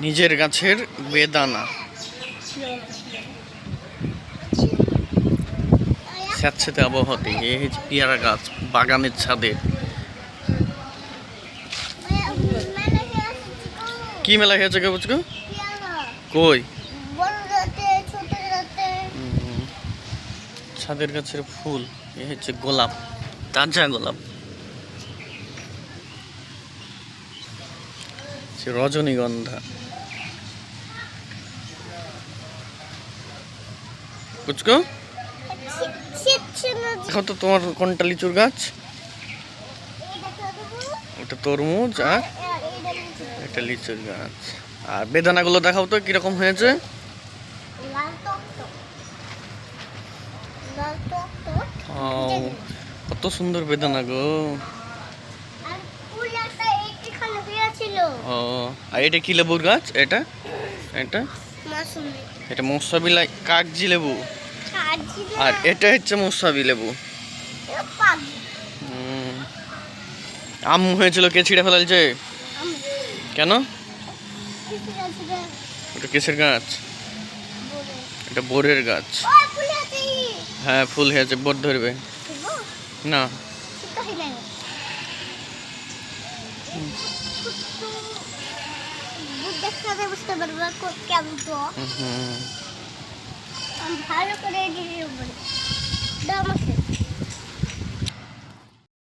নিজের গাছের বেদানা, স্যাঁতসেঁতে আবহাওয়াতে এই হচ্ছে পেয়ারা গাছ বাগানের ছাদে। কি মেলা হয়েছে কে বুঝকো? কই ছাদের গাছের ফুল, এ হচ্ছে গোলাপ, তাজা গোলাপ, রজনীগন্ধা। বুঝকো দেখো তো তোমার কোনটা লিচুর গাছ? ওটা তরমুজ আর এটা লিচুর গাছ। আর বেদানাগুলো দেখাও তো কিরকম হয়েছে। কত সুন্দর বেদানা গো। ও আর এটা কি লেবুর গাছ? এটা এটা এটা মৌসুমী কাগজি লেবু, আর এটা হচ্ছে মৌসুমী লেবু। আম হয়েছিল, কে ছিঁড়ে ফেলালছে? কেন? ওটা কিসের গাছ? এটা বোরের গাছ। হ্যাঁ ফুল হয়েছে, বোর ধরবে না। ভালো করে